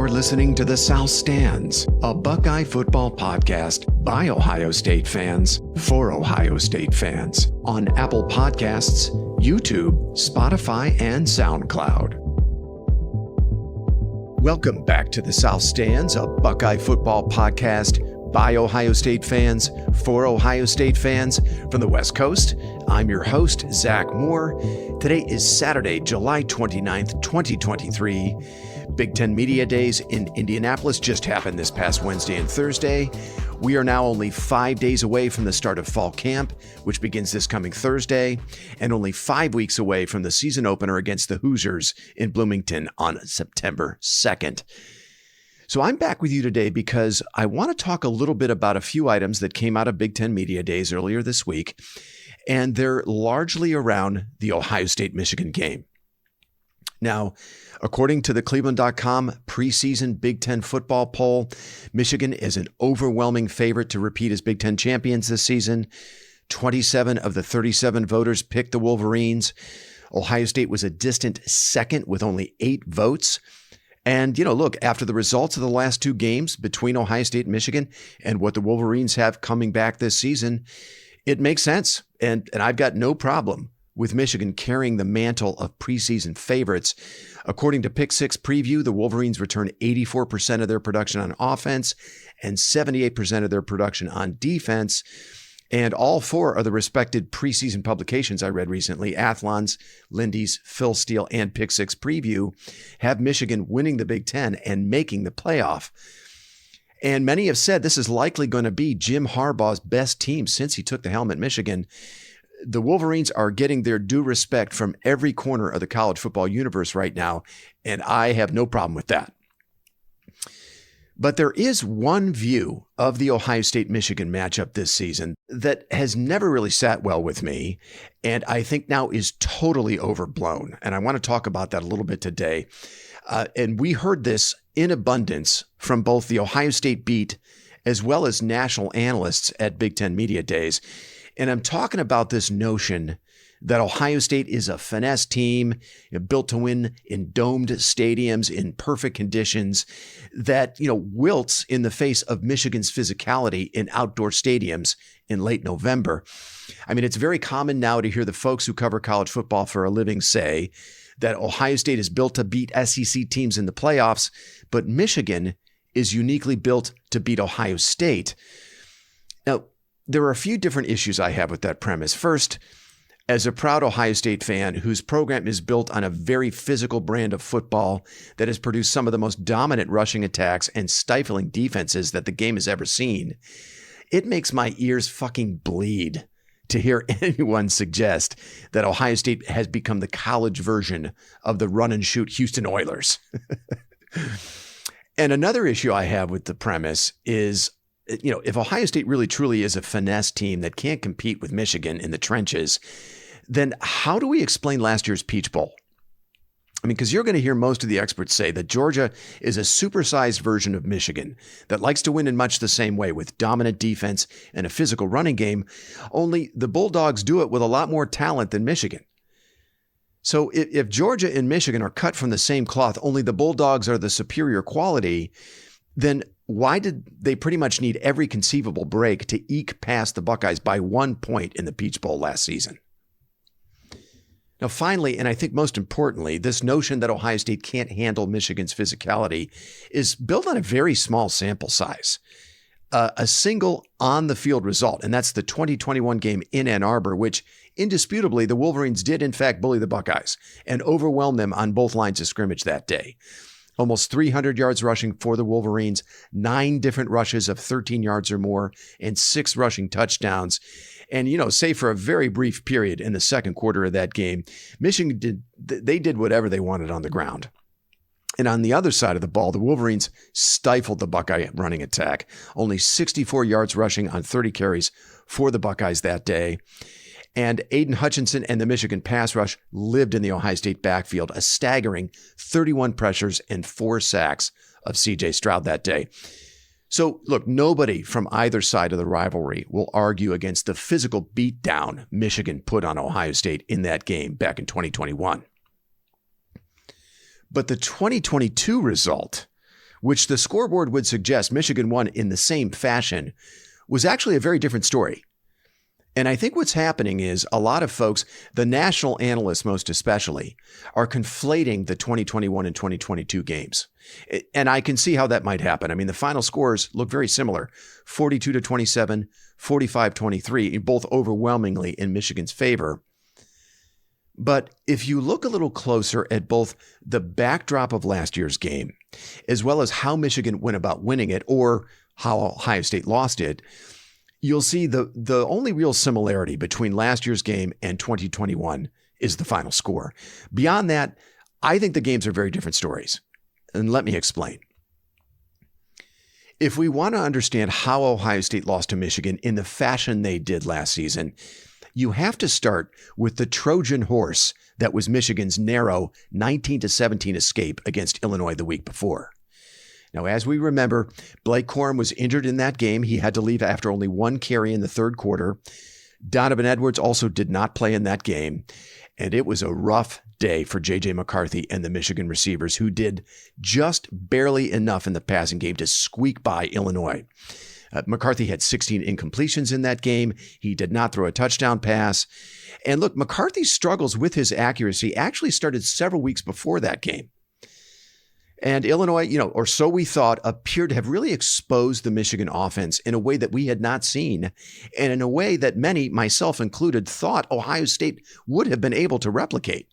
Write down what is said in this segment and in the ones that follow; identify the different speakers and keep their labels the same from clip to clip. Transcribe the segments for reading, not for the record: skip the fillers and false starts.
Speaker 1: You're listening to The South Stands, a Buckeye football podcast by Ohio State fans for Ohio State fans on Apple Podcasts, YouTube, Spotify, and SoundCloud. Welcome back to The South Stands, a Buckeye football podcast by Ohio State fans for Ohio State fans from the West Coast. I'm your host, Zach Moore. Today is Saturday, July 29th, 2023. Big Ten Media Days in Indianapolis just happened this past Wednesday and Thursday. We are now only 5 days away from the start of fall camp, which begins this coming Thursday, and only 5 weeks away from the season opener against the Hoosiers in Bloomington on September 2nd. So I'm back with you today because I want to talk a little bit about a few items that came out of Big Ten Media Days earlier this week, and they're largely around the Ohio State-Michigan game. Now, according to the Cleveland.com preseason Big Ten football poll, Michigan is an overwhelming favorite to repeat as Big Ten champions this season. 27 of the 37 voters picked the Wolverines. Ohio State was a distant second with only 8 votes. And, look, after the results of the last 2 games between Ohio State and Michigan and what the Wolverines have coming back this season, it makes sense. And I've got no problem with Michigan carrying the mantle of preseason favorites. According to Pick 6 Preview, the Wolverines returned 84% of their production on offense and 78% of their production on defense. And all 4 of the respected preseason publications I read recently, Athlon's, Lindy's, Phil Steele, and Pick 6 Preview, have Michigan winning the Big Ten and making the playoff. And many have said this is likely going to be Jim Harbaugh's best team since he took the helm at Michigan. The Wolverines are getting their due respect from every corner of the college football universe right now, and I have no problem with that. But there is one view of the Ohio State-Michigan matchup this season that has never really sat well with me, and I think now is totally overblown. And I want to talk about that a little bit today. And we heard this in abundance from both the Ohio State beat as well as national analysts at Big Ten Media Days. And I'm talking about this notion that Ohio State is a finesse team built to win in domed stadiums in perfect conditions that, wilts in the face of Michigan's physicality in outdoor stadiums in late November. I mean, it's very common now to hear the folks who cover college football for a living say that Ohio State is built to beat SEC teams in the playoffs, but Michigan is uniquely built to beat Ohio State. Now, there are a few different issues I have with that premise. First, as a proud Ohio State fan whose program is built on a very physical brand of football that has produced some of the most dominant rushing attacks and stifling defenses that the game has ever seen, it makes my ears fucking bleed to hear anyone suggest that Ohio State has become the college version of the run and shoot Houston Oilers. And another issue I have with the premise is, if Ohio State really truly is a finesse team that can't compete with Michigan in the trenches, then how do we explain last year's Peach Bowl? I mean, because you're going to hear most of the experts say that Georgia is a supersized version of Michigan that likes to win in much the same way with dominant defense and a physical running game, only the Bulldogs do it with a lot more talent than Michigan. So if Georgia and Michigan are cut from the same cloth, only the Bulldogs are the superior quality, then why did they pretty much need every conceivable break to eke past the Buckeyes by 1 point in the Peach Bowl last season? Now, finally, and I think most importantly, this notion that Ohio State can't handle Michigan's physicality is built on a very small sample size. A single on-the-field result, and that's the 2021 game in Ann Arbor, which indisputably the Wolverines did in fact bully the Buckeyes and overwhelm them on both lines of scrimmage that day. Almost 300 yards rushing for the Wolverines, 9 different rushes of 13 yards or more, and 6 rushing touchdowns. And, save for a very brief period in the second quarter of that game, Michigan did whatever they wanted on the ground. And on the other side of the ball, the Wolverines stifled the Buckeye running attack. Only 64 yards rushing on 30 carries for the Buckeyes that day. And Aiden Hutchinson and the Michigan pass rush lived in the Ohio State backfield, a staggering 31 pressures and 4 sacks of C.J. Stroud that day. So, look, nobody from either side of the rivalry will argue against the physical beatdown Michigan put on Ohio State in that game back in 2021. But the 2022 result which the scoreboard would suggest Michigan won in the same fashion, was actually a very different story. And I think what's happening is a lot of folks, the national analysts most especially, are conflating the 2021 and 2022 games. And I can see how that might happen. I mean, the final scores look very similar, 42-27, 45-23, both overwhelmingly in Michigan's favor. But if you look a little closer at both the backdrop of last year's game, as well as how Michigan went about winning it or how Ohio State lost it, you'll see the only real similarity between last year's game and 2021 is the final score. Beyond that, I think the games are very different stories. And let me explain. If we want to understand how Ohio State lost to Michigan in the fashion they did last season, you have to start with the Trojan horse that was Michigan's narrow 19-17 escape against Illinois the week before. Now, as we remember, Blake Corum was injured in that game. He had to leave after only one carry in the third quarter. Donovan Edwards also did not play in that game. And it was a rough day for J.J. McCarthy and the Michigan receivers, who did just barely enough in the passing game to squeak by Illinois. McCarthy had 16 incompletions in that game. He did not throw a touchdown pass. And look, McCarthy's struggles with his accuracy actually started several weeks before that game. And Illinois, or so we thought, appeared to have really exposed the Michigan offense in a way that we had not seen, and in a way that many, myself included, thought Ohio State would have been able to replicate.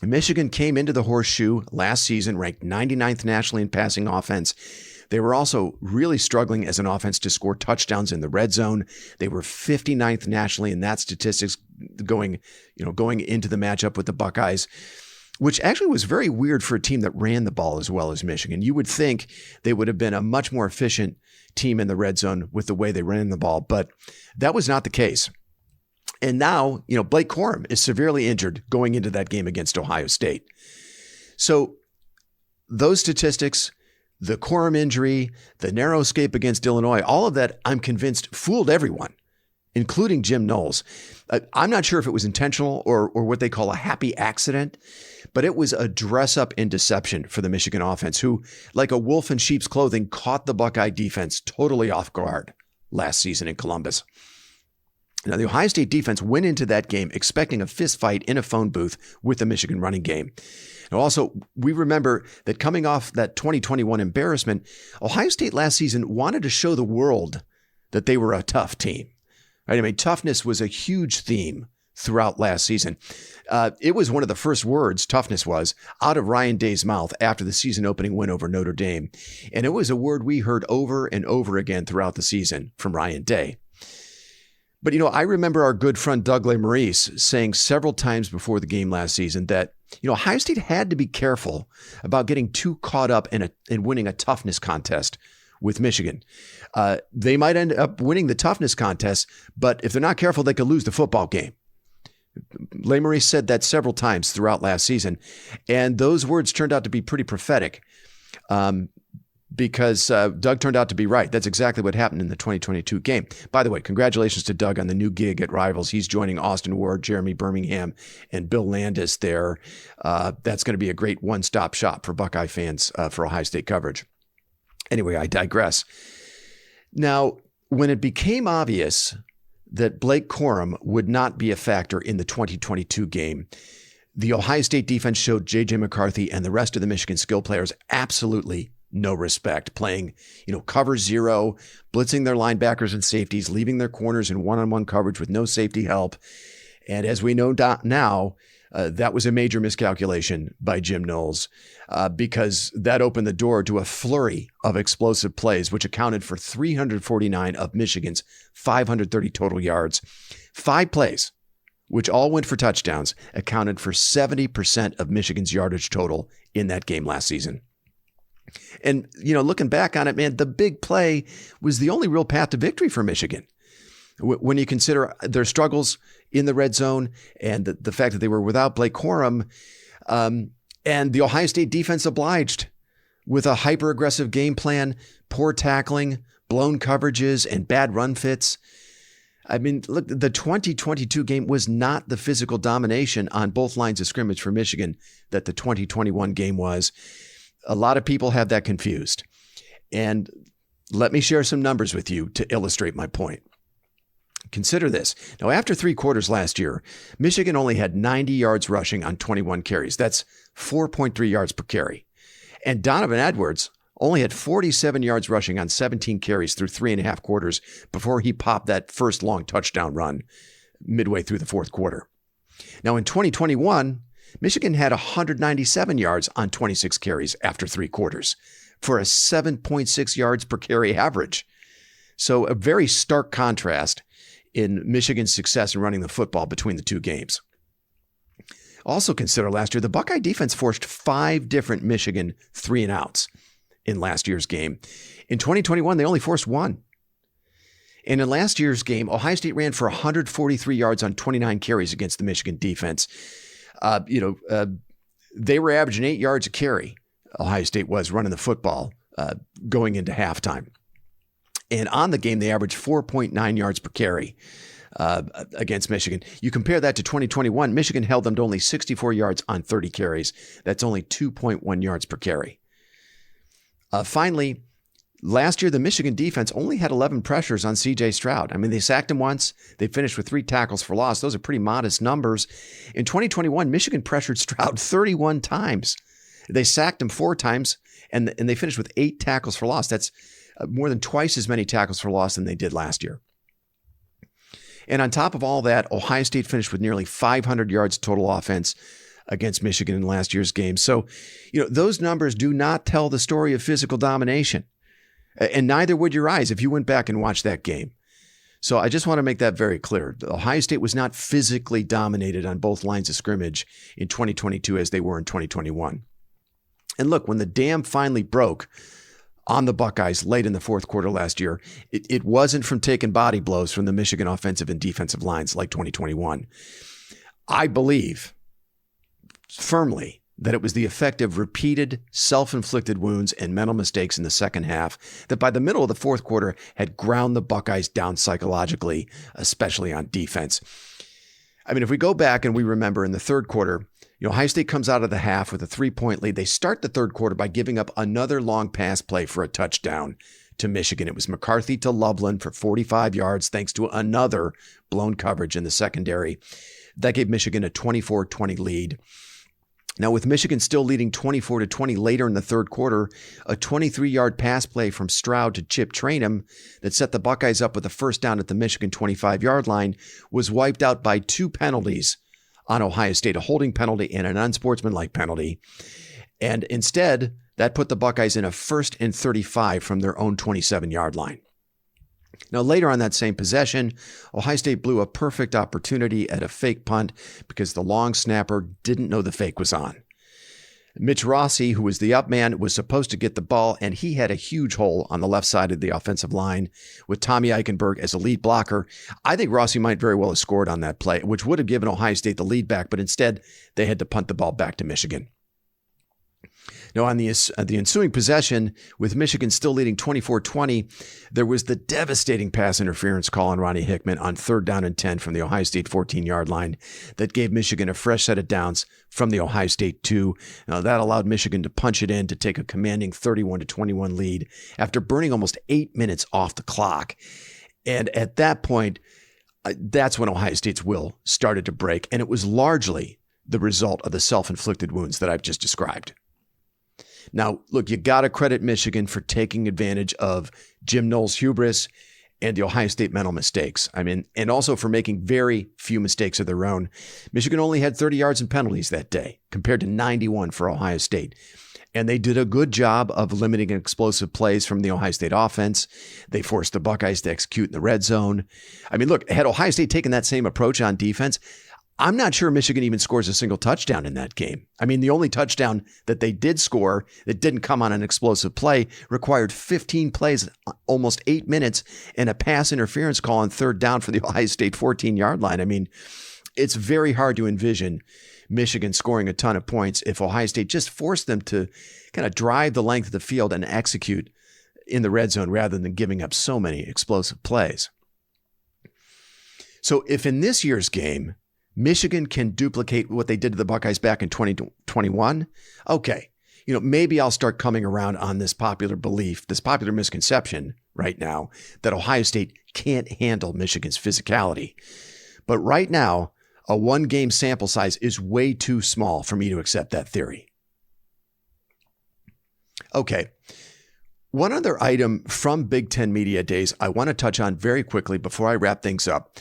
Speaker 1: Michigan came into the Horseshoe last season ranked 99th nationally in passing offense. They were also really struggling as an offense to score touchdowns in the red zone. They were 59th nationally in that statistics going into the matchup with the Buckeyes, which actually was very weird for a team that ran the ball as well as Michigan. You would think they would have been a much more efficient team in the red zone with the way they ran the ball, but that was not the case. And now, Blake Corum is severely injured going into that game against Ohio State. So those statistics, the Corum injury, the narrow escape against Illinois, all of that, I'm convinced, fooled everyone, including Jim Knowles. I'm not sure if it was intentional or what they call a happy accident, but it was a dress-up in deception for the Michigan offense, who, like a wolf in sheep's clothing, caught the Buckeye defense totally off guard last season in Columbus. Now, the Ohio State defense went into that game expecting a fist fight in a phone booth with the Michigan running game. Now, also, we remember that coming off that 2021 embarrassment, Ohio State last season wanted to show the world that they were a tough team. Right? I mean, toughness was a huge theme throughout last season. It was one of the first words, toughness was, out of Ryan Day's mouth after the season opening win over Notre Dame. And it was a word we heard over and over again throughout the season from Ryan Day. But, I remember our good friend Doug Lesmerises saying several times before the game last season that, Ohio State had to be careful about getting too caught up in winning a toughness contest with Michigan. They might end up winning the toughness contest, but if they're not careful, they could lose the football game. Lesmerises said that several times throughout last season, and those words turned out to be pretty prophetic because Doug turned out to be right. That's exactly what happened in the 2022 game. By the way, congratulations to Doug on the new gig at Rivals. He's joining Austin Ward, Jeremy Birmingham, and Bill Landis there. That's going to be a great one-stop shop for Buckeye fans for Ohio State coverage. Anyway, I digress. Now, when it became obvious that Blake Corum would not be a factor in the 2022 game, the Ohio State defense showed J.J. McCarthy and the rest of the Michigan skill players absolutely no respect, playing, cover zero, blitzing their linebackers and safeties, leaving their corners in one-on-one coverage with no safety help. And as we know now, that was a major miscalculation by Jim Knowles because that opened the door to a flurry of explosive plays, which accounted for 349 of Michigan's 530 total yards. 5 plays, which all went for touchdowns, accounted for 70% of Michigan's yardage total in that game last season. And, looking back on it, man, the big play was the only real path to victory for Michigan. When you consider their struggles in the red zone and the fact that they were without Blake Corum, and the Ohio State defense obliged with a hyper-aggressive game plan, poor tackling, blown coverages, and bad run fits. I mean, look, the 2022 game was not the physical domination on both lines of scrimmage for Michigan that the 2021 game was. a lot of people have that confused. And let me share some numbers with you to illustrate my point. Consider this. Now, after 3 quarters last year, Michigan only had 90 yards rushing on 21 carries. That's 4.3 yards per carry. And Donovan Edwards only had 47 yards rushing on 17 carries through 3.5 quarters before he popped that first long touchdown run midway through the fourth quarter. Now, in 2021, Michigan had 197 yards on 26 carries after 3 quarters for a 7.6 yards per carry average. So a very stark contrast in Michigan's success in running the football between the two games. Also consider last year, the Buckeye defense forced 5 different Michigan 3-and-outs in last year's game. In 2021, they only forced 1. And in last year's game, Ohio State ran for 143 yards on 29 carries against the Michigan defense. They were averaging 8 yards a carry. Ohio State was running the football going into halftime. And on the game, they averaged 4.9 yards per carry against Michigan. You compare that to 2021, Michigan held them to only 64 yards on 30 carries. That's only 2.1 yards per carry. Finally, last year, the Michigan defense only had 11 pressures on C.J. Stroud. I mean, they sacked him once. They finished with 3 tackles for loss. Those are pretty modest numbers. In 2021, Michigan pressured Stroud 31 times. They sacked him 4 times, and they finished with 8 tackles for loss. That's more than twice as many tackles for loss than they did last year. And on top of all that, Ohio State finished with nearly 500 yards total offense against Michigan in last year's game. So, those numbers do not tell the story of physical domination. And neither would your eyes if you went back and watched that game. So I just want to make that very clear. Ohio State was not physically dominated on both lines of scrimmage in 2022 as they were in 2021. And look, when the dam finally broke on the Buckeyes late in the fourth quarter last year, it wasn't from taking body blows from the Michigan offensive and defensive lines like 2021. I believe firmly that it was the effect of repeated self-inflicted wounds and mental mistakes in the second half that by the middle of the fourth quarter had ground the Buckeyes down psychologically, especially on defense. I mean, if we go back and we remember in the third quarter, Ohio State comes out of the half with a 3-point lead. They start the third quarter by giving up another long pass play for a touchdown to Michigan. It was McCarthy to Loveland for 45 yards, thanks to another blown coverage in the secondary. That gave Michigan a 24-20 lead. Now, with Michigan still leading 24-20 later in the third quarter, a 23-yard pass play from Stroud to Chip Trainum that set the Buckeyes up with a first down at the Michigan 25-yard line was wiped out by 2 penalties on Ohio State, a holding penalty and an unsportsmanlike penalty. And instead, that put the Buckeyes in a 1st and 35 from their own 27-yard line. Now, later on that same possession, Ohio State blew a perfect opportunity at a fake punt because the long snapper didn't know the fake was on. Mitch Rossi, who was the up man, was supposed to get the ball, and he had a huge hole on the left side of the offensive line with Tommy Eichenberg as a lead blocker. I think Rossi might very well have scored on that play, which would have given Ohio State the lead back, but instead they had to punt the ball back to Michigan. Now, on the ensuing possession, with Michigan still leading 24-20, there was the devastating pass interference call on Ronnie Hickman on 3rd down and 10 from the Ohio State 14-yard line that gave Michigan a fresh set of downs from the Ohio State 2. Now, that allowed Michigan to punch it in to take a commanding 31-21 lead after burning almost 8 minutes off the clock. And at that point, that's when Ohio State's will started to break, and it was largely the result of the self-inflicted wounds that I've just described. Now, look, you got to credit Michigan for taking advantage of Jim Knowles' hubris and the Ohio State mental mistakes. I mean, and also for making very few mistakes of their own. Michigan only had 30 yards in penalties that day compared to 91 for Ohio State. And they did a good job of limiting explosive plays from the Ohio State offense. They forced the Buckeyes to execute in the red zone. I mean, look, had Ohio State taken that same approach on defense, I'm not sure Michigan even scores a single touchdown in that game. I mean, the only touchdown that they did score that didn't come on an explosive play required 15 plays, almost 8 minutes, and a pass interference call on 3rd down for the Ohio State 14-yard line. I mean, it's very hard to envision Michigan scoring a ton of points if Ohio State just forced them to kind of drive the length of the field and execute in the red zone rather than giving up so many explosive plays. So if in this year's game, Michigan can duplicate what they did to the Buckeyes back in 2021, okay, maybe I'll start coming around on this popular belief, this popular misconception right now that Ohio State can't handle Michigan's physicality. But right now, a one-game sample size is way too small for me to accept that theory. Okay. One other item from Big Ten Media Days I want to touch on very quickly before I wrap things up.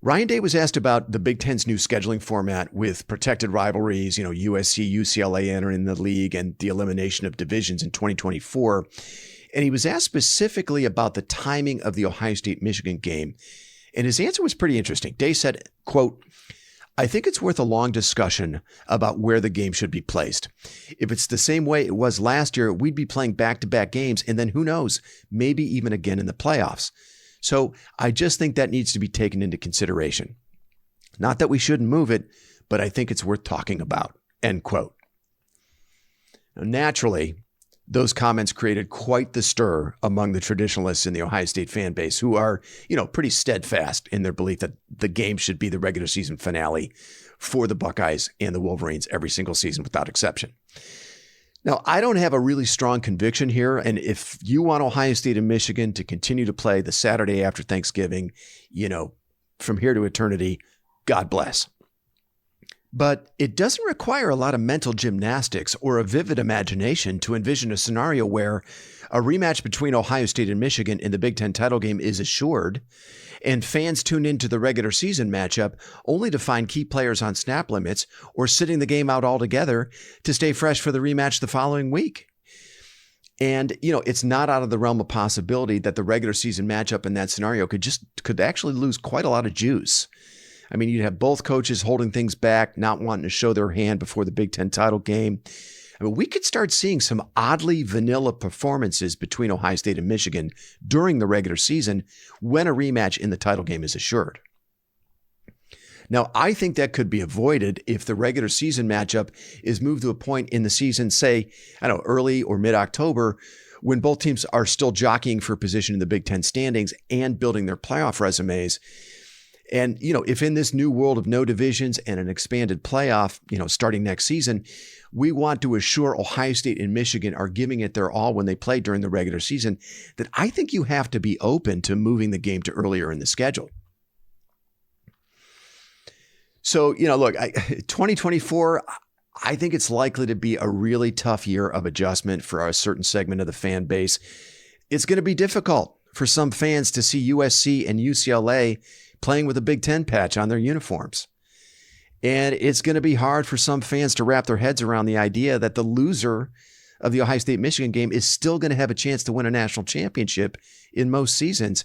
Speaker 1: Ryan Day was asked about the Big Ten's new scheduling format with protected rivalries, USC, UCLA entering the league and the elimination of divisions in 2024. And he was asked specifically about the timing of the Ohio State-Michigan game. And his answer was pretty interesting. Day said, quote, "I think it's worth a long discussion about where the game should be placed. If it's the same way it was last year, we'd be playing back-to-back games, and then who knows, maybe even again in the playoffs. So I just think that needs to be taken into consideration. Not that we shouldn't move it, but I think it's worth talking about," end quote. Now, naturally, those comments created quite the stir among the traditionalists in the Ohio State fan base who are, pretty steadfast in their belief that the game should be the regular season finale for the Buckeyes and the Wolverines every single season without exception. Now, I don't have a really strong conviction here, and if you want Ohio State and Michigan to continue to play the Saturday after Thanksgiving, from here to eternity, God bless. But it doesn't require a lot of mental gymnastics or a vivid imagination to envision a scenario where a rematch between Ohio State and Michigan in the Big Ten title game is assured, and fans tune into the regular season matchup only to find key players on snap limits or sitting the game out altogether to stay fresh for the rematch the following week. And, it's not out of the realm of possibility that the regular season matchup in that scenario could actually lose quite a lot of juice. I mean, you'd have both coaches holding things back, not wanting to show their hand before the Big Ten title game. I mean, we could start seeing some oddly vanilla performances between Ohio State and Michigan during the regular season when a rematch in the title game is assured. Now, I think that could be avoided if the regular season matchup is moved to a point in the season, say, early or mid-October, when both teams are still jockeying for position in the Big Ten standings and building their playoff resumes. And, if in this new world of no divisions and an expanded playoff, starting next season, we want to assure Ohio State and Michigan are giving it their all when they play during the regular season, then I think you have to be open to moving the game to earlier in the schedule. So, look, 2024, I think it's likely to be a really tough year of adjustment for a certain segment of the fan base. It's going to be difficult for some fans to see USC and UCLA playing with a Big Ten patch on their uniforms. And it's going to be hard for some fans to wrap their heads around the idea that the loser of the Ohio State-Michigan game is still going to have a chance to win a national championship in most seasons.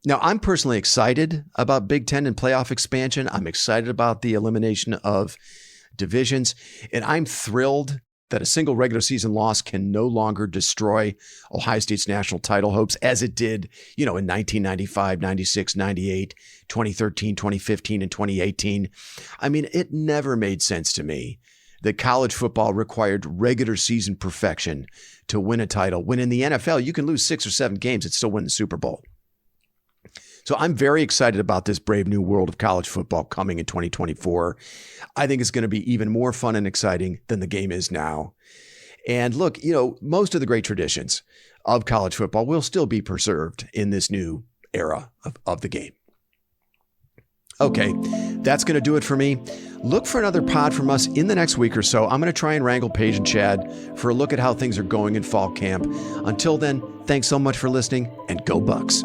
Speaker 1: Now, I'm personally excited about Big Ten and playoff expansion. I'm excited about the elimination of divisions, and I'm thrilled that a single regular season loss can no longer destroy Ohio State's national title hopes as it did, in 1995, 96, 98, 2013, 2015, and 2018. I mean, it never made sense to me that college football required regular season perfection to win a title, when in the NFL, you can lose 6 or 7 games and still win the Super Bowl. So I'm very excited about this brave new world of college football coming in 2024. I think it's going to be even more fun and exciting than the game is now. And look, most of the great traditions of college football will still be preserved in this new era of the game. Okay, that's going to do it for me. Look for another pod from us in the next week or so. I'm going to try and wrangle Paige and Chad for a look at how things are going in fall camp. Until then, thanks so much for listening, and go Bucks.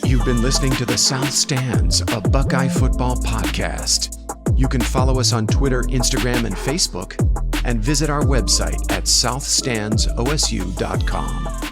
Speaker 1: You've been listening to the South Stands, a Buckeye football podcast. You can follow us on Twitter, Instagram, and Facebook, and visit our website at southstandsosu.com.